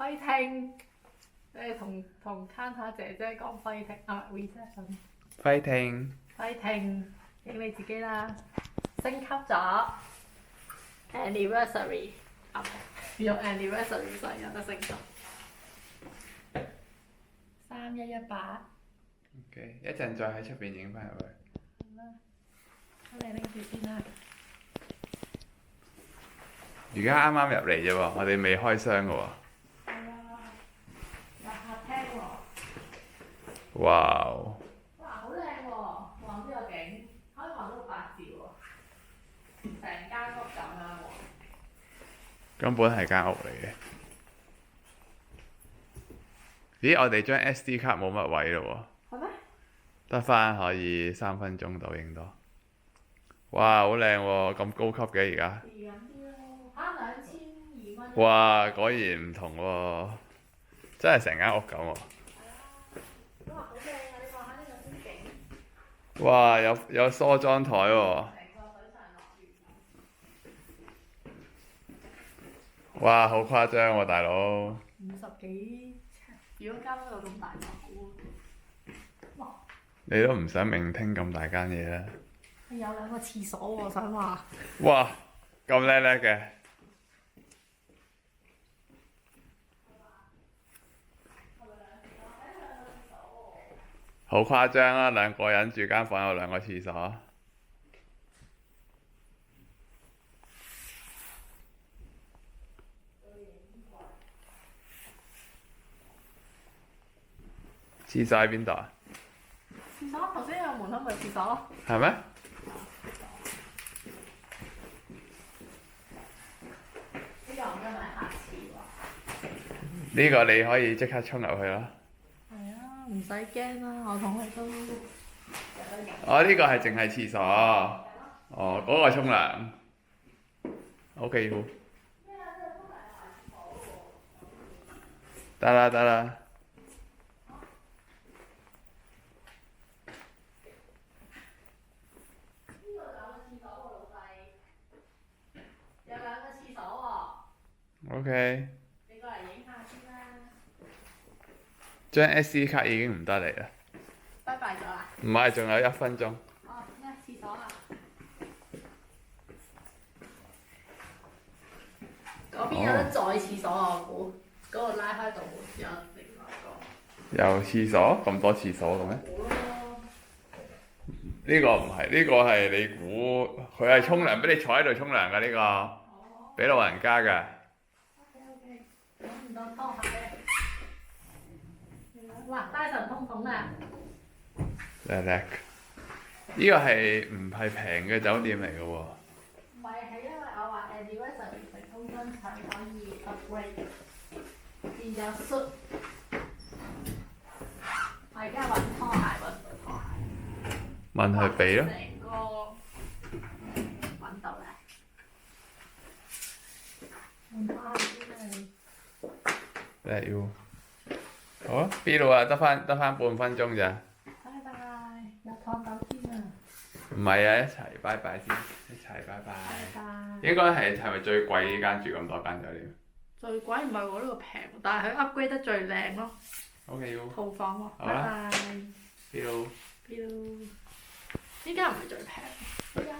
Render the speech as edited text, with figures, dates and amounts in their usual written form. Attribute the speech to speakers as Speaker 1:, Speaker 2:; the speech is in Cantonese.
Speaker 1: fighting，你同 counter 姐姐講 fighting 啊 reception。
Speaker 2: Fighting。
Speaker 1: fighting，影你自己啦，升級咗 anniversary，用 anniversary 所以有得升級。3118。
Speaker 2: OK，一陣再喺出邊影翻入去。
Speaker 1: 好啦，咁你拎住先啦。
Speaker 2: 而家啱啱入嚟啫喎，我哋未開箱嘅喎。
Speaker 1: 係啊，有客廳喎。
Speaker 2: 哇！
Speaker 1: 哇，好靚喎！望呢個景，可以望到八字喎，成間屋咁樣喎。
Speaker 2: 根本係間屋嚟嘅。咦？我哋張 SD 卡冇乜位咯
Speaker 1: 喎。係咩？
Speaker 2: 得翻可以3分鐘到影到。哇！好靚喎，咁高級嘅而家。
Speaker 1: 試緊啲咯，慳2200蚊。
Speaker 2: 哇！果然唔同喎，真係成間屋咁喎。
Speaker 1: 哇！好靚啊！你望下呢個風景。
Speaker 2: 哇！有梳妝台喎。
Speaker 1: 成個水上樂園。
Speaker 2: 哇！好誇張喎，大佬。
Speaker 1: 50幾，如果間屋有咁大就好喎。哇！
Speaker 2: 你都唔想明聽咁大間嘢啦。
Speaker 1: 有2個廁所喎，我想話。
Speaker 2: 哇！咁叻叻嘅。好誇張啊！2個人住間房有2個廁所。廁所喺邊度啊？
Speaker 1: 廁所頭先有門口咪廁所咯。
Speaker 2: 係咩？
Speaker 1: 呢個唔該買下廁喎。
Speaker 2: 呢個你可以即刻衝入去咯。
Speaker 1: 係啊，唔使驚啦，我同佢都有得用。
Speaker 2: 哦，呢個係淨係廁所。哦，嗰個沖涼。OK 好。得啦得啦。
Speaker 1: 有2個廁所喎。
Speaker 2: OK。
Speaker 1: 你過嚟影下先啦。
Speaker 2: 張 SD 卡已經唔得嚟啦。
Speaker 1: 拜拜咗啦。
Speaker 2: 唔係，仲有1分鐘。
Speaker 1: 哦，咩廁所啊？嗰邊有得載廁所啊！我估嗰個拉開道門有另外一個。
Speaker 2: 有廁所？咁多廁所嘅咩？
Speaker 1: 好咯。
Speaker 2: 呢個唔係，呢個係你估佢係沖涼，俾你坐喺度沖涼㗎呢個，俾老人家㗎。
Speaker 1: OK，攞唔到拖鞋。哇！帶神通筒啊！
Speaker 2: 叻叻。呢個係唔係平嘅酒店嚟㗎喎？
Speaker 1: 唔係，係因為我話anniversary 成功爭取可以 upgrade，變咗 suit。我而家揾拖鞋揾唔到拖鞋。
Speaker 2: 問佢俾咯。
Speaker 1: 成個揾到咧。揾拖鞋先係。
Speaker 2: 要。好啊，B 路啊，得翻半分鐘咋？
Speaker 1: 拜拜，有燙斗添啊！
Speaker 2: 唔係啊，一齊拜拜先，一齊拜拜。
Speaker 1: 拜拜。
Speaker 2: 應該係咪最貴呢間住咁多間酒店？
Speaker 1: 最貴唔係喎，呢個平，但係佢 upgrade 得最靚咯。
Speaker 2: OK 喎。
Speaker 1: 套房喎。
Speaker 2: 好啦
Speaker 1: 拜拜。
Speaker 2: B 路。
Speaker 1: 呢間唔係最平，呢間